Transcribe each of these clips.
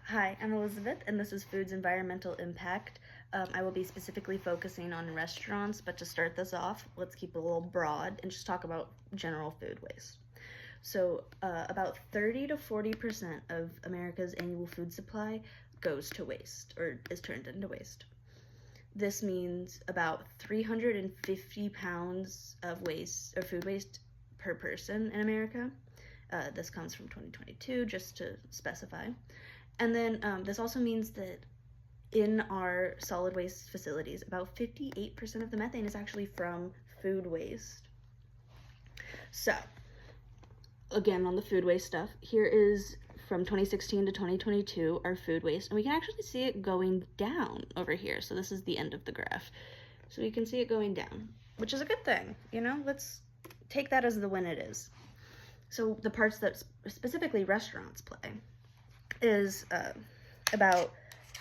Hi, I'm Elizabeth, and this is Food's Environmental Impact. I will be specifically focusing on restaurants, but to start this off, let's keep it a little broad and just talk about general food waste. So, about 30 to 40% of America's annual food supply goes to waste or is turned into waste. This means about 350 pounds of waste or food waste per person in America. This comes from 2022, just to specify. And then this also means that in our solid waste facilities, about 58% of the methane is actually from food waste. So, again, on the food waste stuff, here is from 2016 to 2022 our food waste, and we can actually see it going down over here. So this is the end of the graph. So we can see it going down, which is a good thing, you know? Let's take that as the win it is. So the parts that specifically restaurants play is about,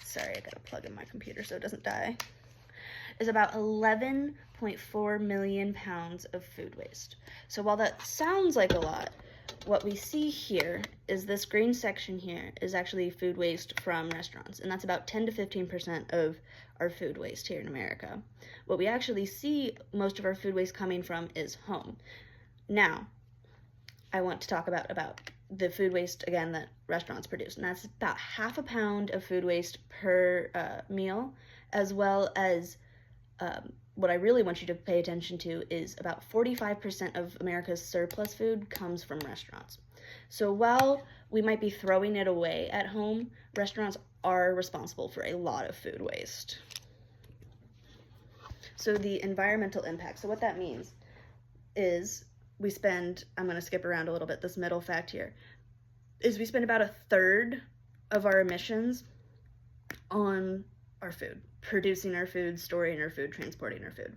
sorry, I gotta plug in my computer so it doesn't die, is about 11.4 million pounds of food waste. So while that sounds like a lot, what we see here is this green section here is actually food waste from restaurants, and that's about 10 to 15% of our food waste here in America. What we actually see most of our food waste coming from is home. Now, I want to talk about the food waste, again, that restaurants produce, and that's about half a pound of food waste per meal, as well as what I really want you to pay attention to is about 45% of America's surplus food comes from restaurants. So while we might be throwing it away at home, restaurants are responsible for a lot of food waste. So the environmental impact, so what that means is we spend, I'm going to skip around a little bit, this middle fact here, is we spend about a third of our emissions on our food, producing our food, storing our food, transporting our food.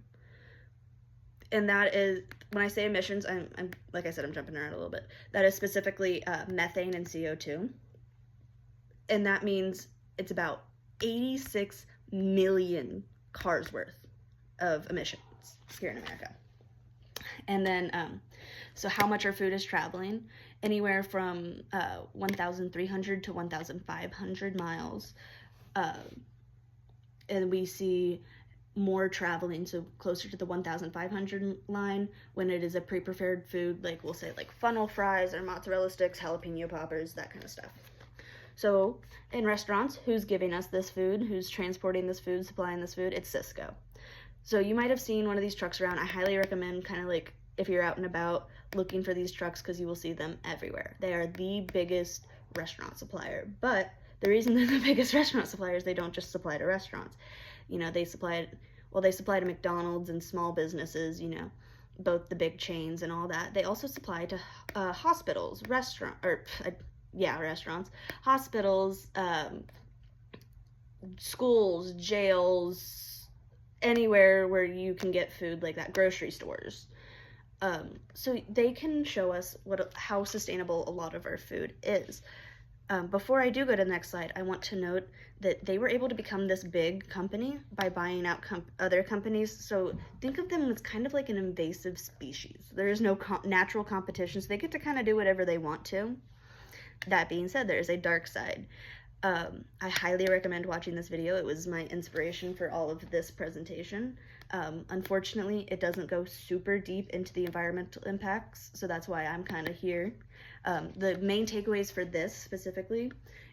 And that is, when I say emissions, I'm like I said, I'm jumping around a little bit. That is specifically methane and CO2. And that means it's about 86 million cars worth of emissions here in America. And then, so how much our food is traveling, anywhere from 1,300 to 1,500 miles. And we see more traveling, so closer to the 1,500 line when it is a pre-prepared food, like we'll say like funnel fries or mozzarella sticks, jalapeno poppers, that kind of stuff. So in restaurants, who's giving us this food? Who's transporting this food, supplying this food? It's Cisco. So you might have seen one of these trucks around. I highly recommend kind of like if you're out and about looking for these trucks because you will see them everywhere. They are the biggest restaurant supplier. But the reason they're the biggest restaurant suppliers, they don't just supply to restaurants. You know, they supply to McDonald's and small businesses, you know, both the big chains and all that. They also supply to hospitals, restaurants, hospitals, schools, jails, anywhere where you can get food like that, grocery stores. So they can show us how sustainable a lot of our food is. Before I do go to the next slide, I want to note that they were able to become this big company by buying out other companies. So think of them as kind of like an invasive species. There is no natural competition, so they get to kind of do whatever they want to. That being said, there is a dark side. I highly recommend watching this video. It was my inspiration for all of this presentation. Unfortunately, it doesn't go super deep into the environmental impacts, so that's why I'm kind of here. The main takeaways for this specifically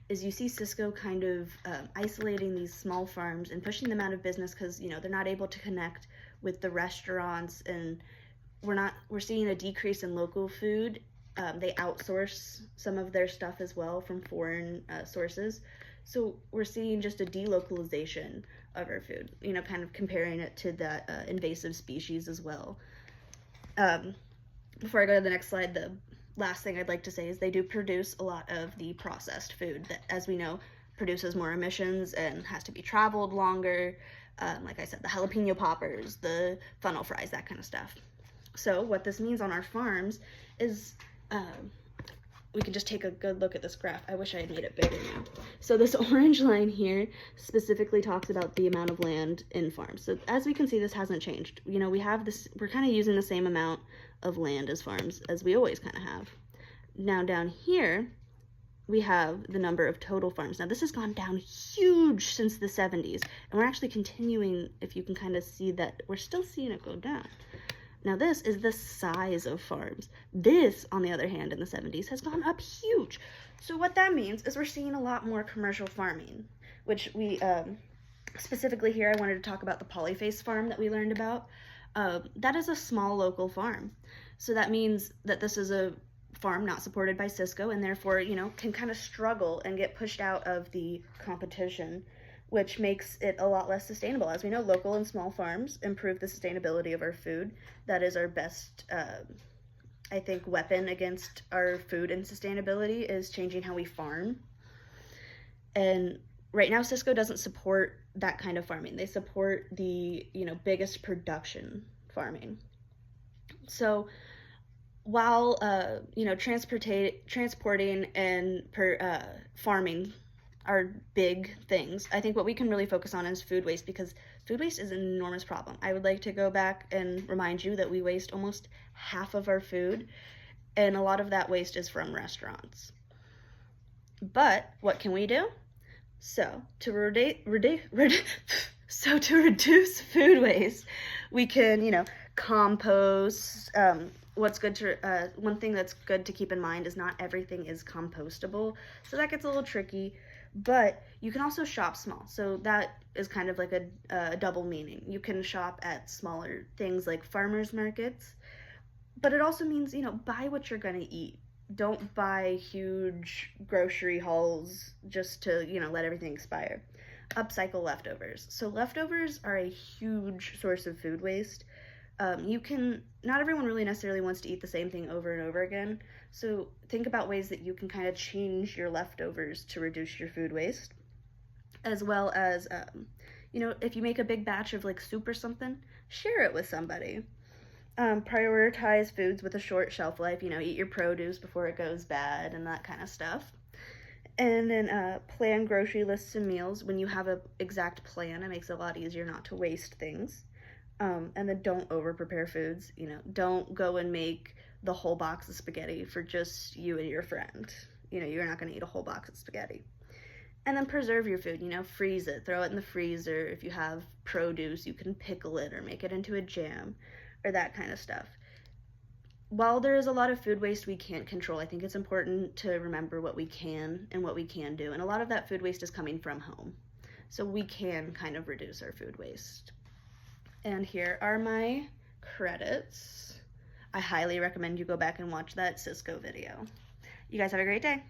is you see Cisco kind of isolating these small farms and pushing them out of business because, you know, they're not able to connect with the restaurants, and we're seeing a decrease in local food. They outsource some of their stuff as well from foreign sources. So we're seeing just a delocalization of our food, you know, kind of comparing it to that invasive species as well. Before I go to the next slide, the last thing I'd like to say is they do produce a lot of the processed food that, as we know, produces more emissions and has to be traveled longer. Like I said, the jalapeno poppers, the funnel fries, that kind of stuff. So what this means on our farms is we can just take a good look at this graph. I wish I had made it bigger now. So this orange line here specifically talks about the amount of land in farms. So as we can see, this hasn't changed. You know, we're kind of using the same amount of land as farms as we always kind of have. Now down here, we have the number of total farms. Now, this has gone down huge since the 70s, and we're actually continuing, if you can kind of see that, we're still seeing it go down. Now, this is the size of farms. This, on the other hand, in the 70s, has gone up huge. So what that means is we're seeing a lot more commercial farming, which we, specifically here, I wanted to talk about the polyface farm that we learned about. That is a small local farm. So that means that this is a farm not supported by Cisco, and therefore, can kind of struggle and get pushed out of the competition, which makes it a lot less sustainable. As we know, local and small farms improve the sustainability of our food. That is our best, I think, weapon against our food and sustainability is changing how we farm. And right now, Cisco doesn't support that kind of farming. They support the, biggest production farming. So while, transporting and farming are big things, I think what we can really focus on is food waste, because food waste is an enormous problem. I would like to go back and remind you that we waste almost half of our food, and a lot of that waste is from restaurants. But what can we do? So to reduce food waste, we can, compost. What's good to one thing that's good to keep in mind is not everything is compostable, so that gets a little tricky. But you can also shop small, so that is kind of like a double meaning. You can shop at smaller things like farmers markets, but it also means, buy what you're gonna eat. Don't buy huge grocery hauls just to, let everything expire. Upcycle leftovers. So leftovers are a huge source of food waste. Not everyone really necessarily wants to eat the same thing over and over again. So think about ways that you can kind of change your leftovers to reduce your food waste. As well as, if you make a big batch of like soup or something, share it with somebody. Prioritize foods with a short shelf life, eat your produce before it goes bad and that kind of stuff. And then plan grocery lists and meals. When you have an exact plan, it makes it a lot easier not to waste things. And then don't over prepare foods. Don't go and make the whole box of spaghetti for just you and your friend. You're not going to eat a whole box of spaghetti. And then preserve your food, freeze it, throw it in the freezer. If you have produce, you can pickle it or make it into a jam or that kind of stuff. While there is a lot of food waste we can't control, I think it's important to remember what we can and what we can do. And a lot of that food waste is coming from home. So we can kind of reduce our food waste. And here are my credits. I highly recommend you go back and watch that Cisco video. You guys have a great day.